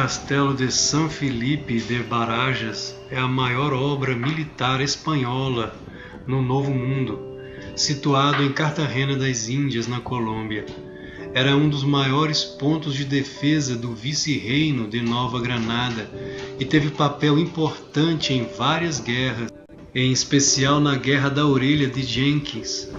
Castelo de San Felipe de Barajas é a maior obra militar espanhola no Novo Mundo, situado em Cartagena das Índias, na Colômbia. Era um dos maiores pontos de defesa do vice-reino de Nova Granada e teve papel importante em várias guerras, em especial na Guerra da Orelha de Jenkins.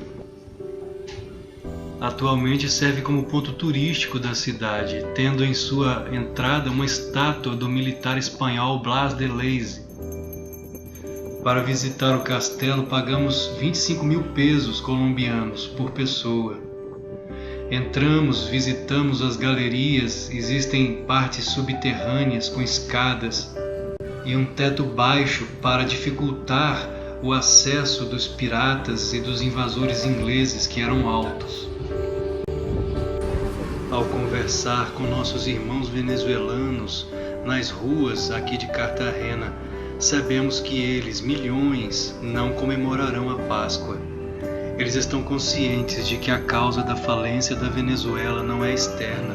Atualmente serve como ponto turístico da cidade, tendo em sua entrada uma estátua do militar espanhol Blas de Lezo. Para visitar o castelo pagamos 25.000 pesos colombianos por pessoa. Entramos, visitamos as galerias, existem partes subterrâneas com escadas e um teto baixo para dificultar o acesso dos piratas e dos invasores ingleses que eram altos. Ao conversar com nossos irmãos venezuelanos nas ruas aqui de Cartagena, sabemos que eles, milhões, não comemorarão a Páscoa. Eles estão conscientes de que a causa da falência da Venezuela não é externa.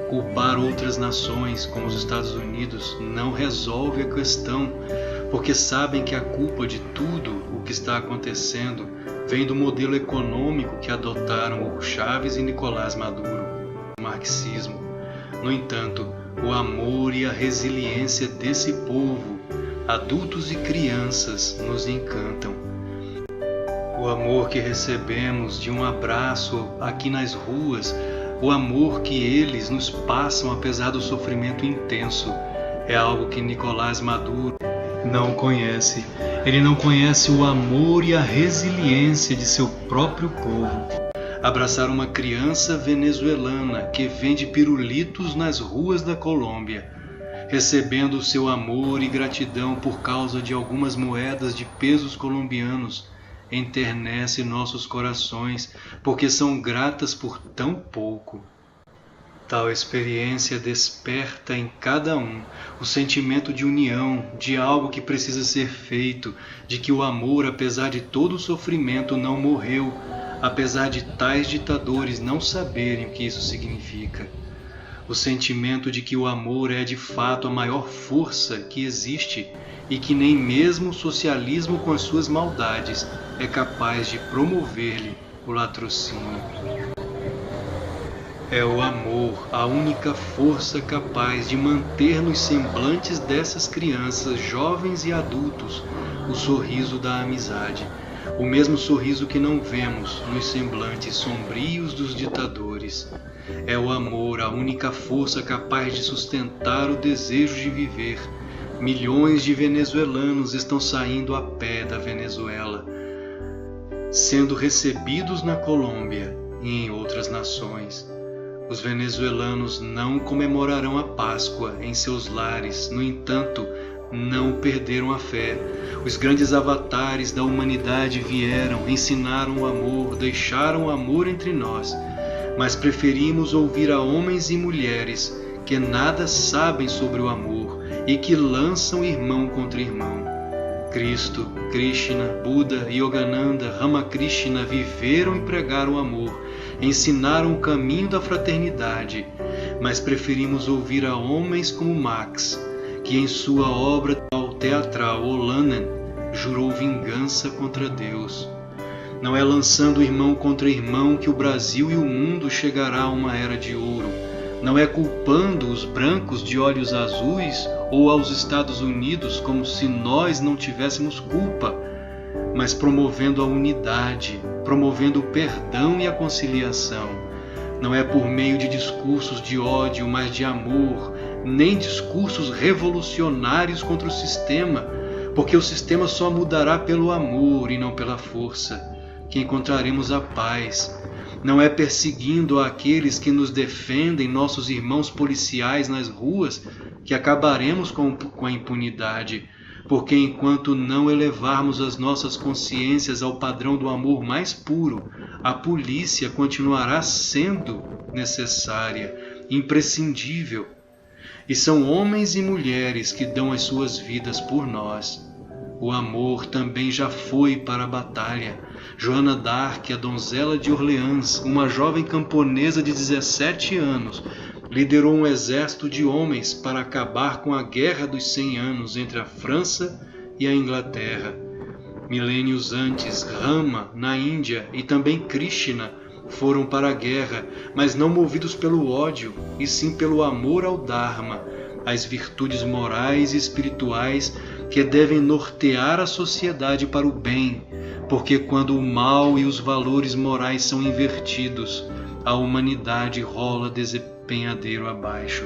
Culpar outras nações, como os Estados Unidos, não resolve a questão, porque sabem que a culpa de tudo o que está acontecendo vem do modelo econômico que adotaram Hugo Chávez e Nicolás Maduro, o marxismo. No entanto, o amor e a resiliência desse povo, adultos e crianças, nos encantam. O amor que recebemos de um abraço aqui nas ruas, o amor que eles nos passam apesar do sofrimento intenso, é algo que Nicolás Maduro não conhece. Ele não conhece o amor e a resiliência de seu próprio povo. Abraçar uma criança venezuelana que vende pirulitos nas ruas da Colômbia, recebendo o seu amor e gratidão por causa de algumas moedas de pesos colombianos, enternece nossos corações, porque são gratas por tão pouco. Tal experiência desperta em cada um o sentimento de união, de algo que precisa ser feito, de que o amor, apesar de todo o sofrimento, não morreu, apesar de tais ditadores não saberem o que isso significa. O sentimento de que o amor é de fato a maior força que existe e que nem mesmo o socialismo com as suas maldades é capaz de promover-lhe o latrocínio. É o amor a única força capaz de manter nos semblantes dessas crianças, jovens e adultos, o sorriso da amizade, o mesmo sorriso que não vemos nos semblantes sombrios dos ditadores. É o amor a única força capaz de sustentar o desejo de viver. Milhões de venezuelanos estão saindo a pé da Venezuela, sendo recebidos na Colômbia e em outras nações. Os venezuelanos não comemorarão a Páscoa em seus lares, no entanto, não perderam a fé. Os grandes avatares da humanidade vieram, ensinaram o amor, deixaram o amor entre nós, mas preferimos ouvir a homens e mulheres que nada sabem sobre o amor e que lançam irmão contra irmão. Cristo, Krishna, Buda, Yogananda, Ramakrishna viveram e pregaram o amor, ensinaram o caminho da fraternidade, mas preferimos ouvir a homens como Marx, que em sua obra teatral O Lenin jurou vingança contra Deus. Não é lançando irmão contra irmão que o Brasil e o mundo chegará a uma era de ouro. Não é culpando os brancos de olhos azuis ou aos Estados Unidos como se nós não tivéssemos culpa, mas promovendo a unidade, promovendo o perdão e a conciliação. Não é por meio de discursos de ódio, mas de amor, nem discursos revolucionários contra o sistema, porque o sistema só mudará pelo amor e não pela força, que encontraremos a paz. Não é perseguindo aqueles que nos defendem, nossos irmãos policiais nas ruas, que acabaremos com a impunidade, porque enquanto não elevarmos as nossas consciências ao padrão do amor mais puro, a polícia continuará sendo necessária, imprescindível. E são homens e mulheres que dão as suas vidas por nós. O amor também já foi para a batalha. Joana d'Arc, a donzela de Orleans, uma jovem camponesa de 17 anos, liderou um exército de homens para acabar com a Guerra dos 100 Anos entre a França e a Inglaterra. Milênios antes, Rama, na Índia, e também Krishna foram para a guerra, mas não movidos pelo ódio, e sim pelo amor ao Dharma, as virtudes morais e espirituais que devem nortear a sociedade para o bem, porque quando o mal e os valores morais são invertidos, a humanidade rola despenhadeiro abaixo.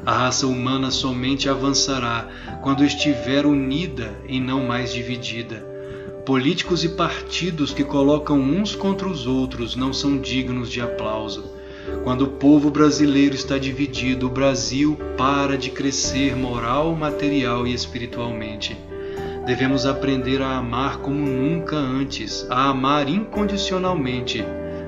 A raça humana somente avançará quando estiver unida e não mais dividida. Políticos e partidos que colocam uns contra os outros não são dignos de aplauso. Quando o povo brasileiro está dividido, o Brasil para de crescer moral, material e espiritualmente. Devemos aprender a amar como nunca antes, a amar incondicionalmente.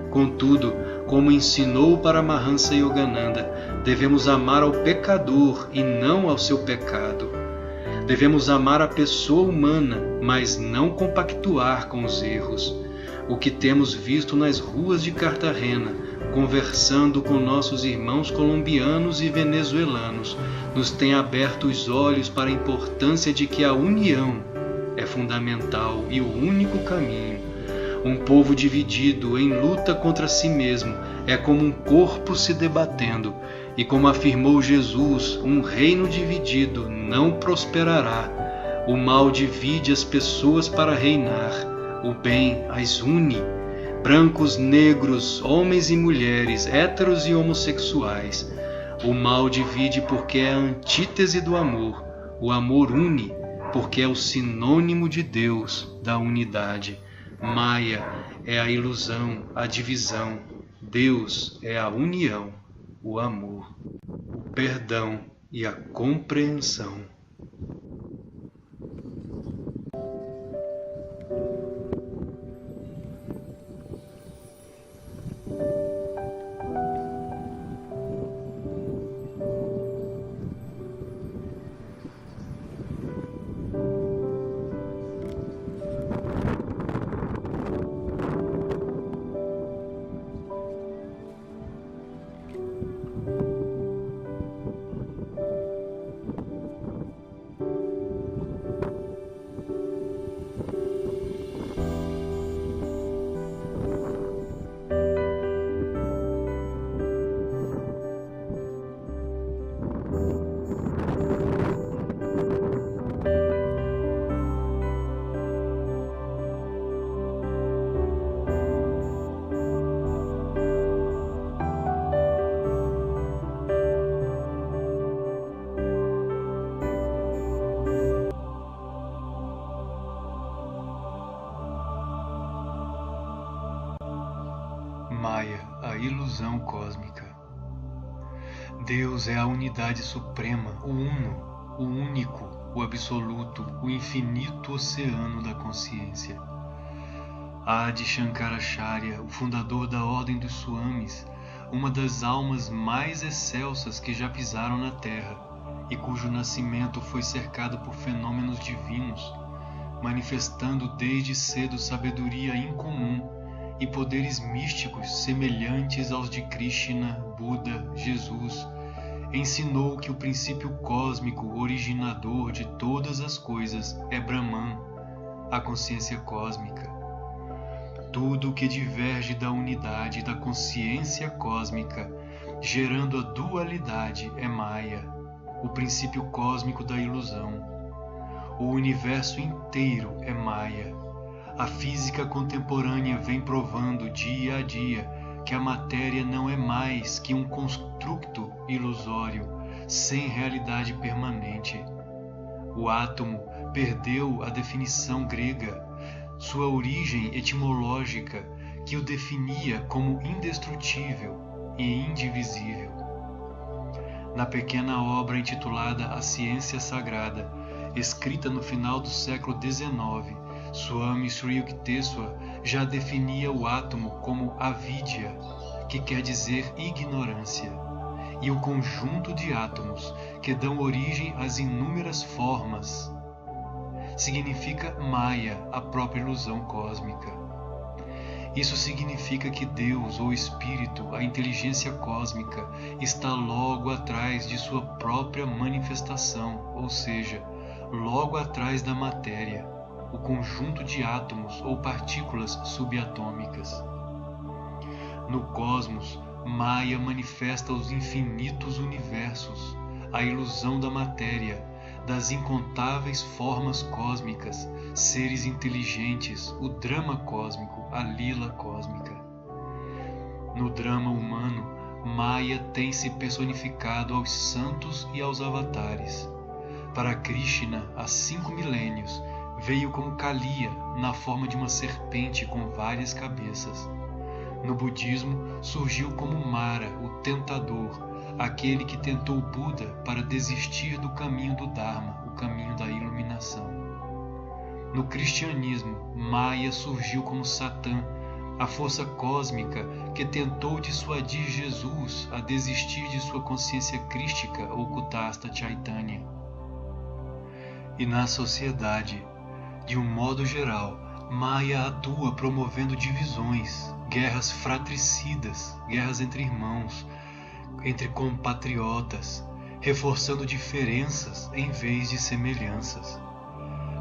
Contudo, como ensinou Paramahansa Yogananda, devemos amar ao pecador e não ao seu pecado. Devemos amar a pessoa humana, mas não compactuar com os erros. O que temos visto nas ruas de Cartagena, conversando com nossos irmãos colombianos e venezuelanos, nos tem aberto os olhos para a importância de que a união é fundamental e o único caminho. Um povo dividido em luta contra si mesmo é como um corpo se debatendo, e como afirmou Jesus, um reino dividido não prosperará. O mal divide as pessoas para reinar, o bem as une. Brancos, negros, homens e mulheres, héteros e homossexuais. O mal divide porque é a antítese do amor. O amor une porque é o sinônimo de Deus, da unidade. Maya é a ilusão, a divisão. Deus é a união, o amor, o perdão e a compreensão. Maya, a ilusão cósmica. Deus é a unidade suprema, o uno, o único, o absoluto, o infinito oceano da consciência. Adi Shankaracharya, o fundador da Ordem dos Swamis, uma das almas mais excelsas que já pisaram na Terra e cujo nascimento foi cercado por fenômenos divinos, manifestando desde cedo sabedoria incomum e poderes místicos semelhantes aos de Krishna, Buda, Jesus, ensinou que o princípio cósmico originador de todas as coisas é Brahman, a consciência cósmica. Tudo o que diverge da unidade da consciência cósmica, gerando a dualidade, é Maya, o princípio cósmico da ilusão. O universo inteiro é Maya. A física contemporânea vem provando dia a dia que a matéria não é mais que um construto ilusório, sem realidade permanente. O átomo perdeu a definição grega, sua origem etimológica, que o definia como indestrutível e indivisível. Na pequena obra intitulada A Ciência Sagrada, escrita no final do século XIX, Swami Sri Yukteswar já definia o átomo como avidya, que quer dizer ignorância, e o conjunto de átomos que dão origem às inúmeras formas significa Maya, a própria ilusão cósmica. Isso significa que Deus, ou Espírito, a inteligência cósmica, está logo atrás de sua própria manifestação, ou seja, logo atrás da matéria, o conjunto de átomos ou partículas subatômicas. No cosmos, Maya manifesta os infinitos universos, a ilusão da matéria, das incontáveis formas cósmicas, seres inteligentes, o drama cósmico, a lila cósmica. No drama humano, Maya tem se personificado aos santos e aos avatares. Para Krishna, há 5 milênios, veio como Kaliya, na forma de uma serpente com várias cabeças. No budismo, surgiu como Mara, o tentador, aquele que tentou Buda para desistir do caminho do Dharma, o caminho da iluminação. No cristianismo, Maya surgiu como Satã, a força cósmica que tentou dissuadir Jesus a desistir de sua consciência crística ou Kutastha Chaitanya. E na sociedade, de um modo geral, Maya atua promovendo divisões, guerras fratricidas, guerras entre irmãos, entre compatriotas, reforçando diferenças em vez de semelhanças.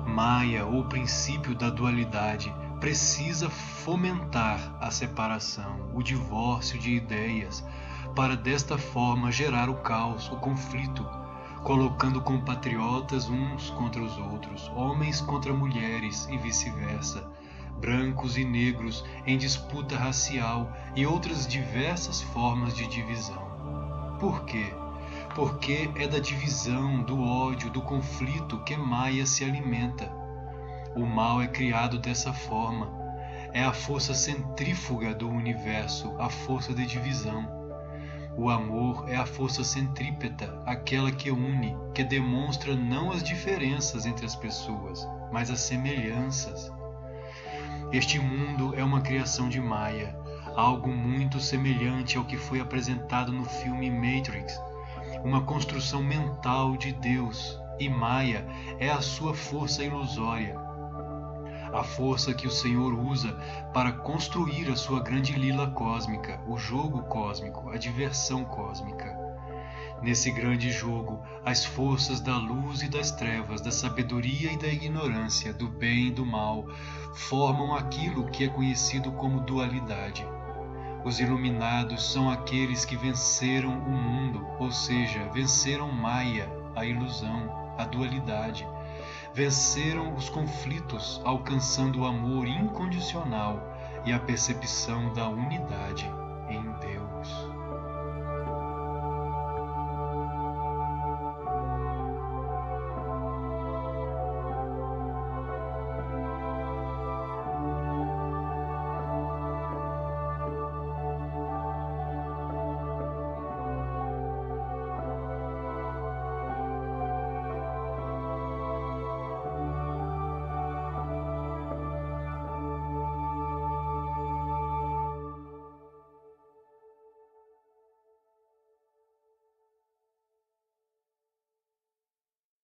Maya, o princípio da dualidade, precisa fomentar a separação, o divórcio de ideias, para desta forma gerar o caos, o conflito, colocando compatriotas uns contra os outros, homens contra mulheres e vice-versa, brancos e negros em disputa racial e outras diversas formas de divisão. Por quê? Porque é da divisão, do ódio, do conflito que Maya se alimenta. O mal é criado dessa forma. É a força centrífuga do universo, a força de divisão. O amor é a força centrípeta, aquela que une, que demonstra não as diferenças entre as pessoas, mas as semelhanças. Este mundo é uma criação de Maya, algo muito semelhante ao que foi apresentado no filme Matrix, uma construção mental de Deus, e Maya é a sua força ilusória, a força que o Senhor usa para construir a sua grande lila cósmica, o jogo cósmico, a diversão cósmica. Nesse grande jogo, as forças da luz e das trevas, da sabedoria e da ignorância, do bem e do mal, formam aquilo que é conhecido como dualidade. Os iluminados são aqueles que venceram o mundo, ou seja, venceram Maya, a ilusão, a dualidade. Venceram os conflitos, alcançando o amor incondicional e a percepção da unidade.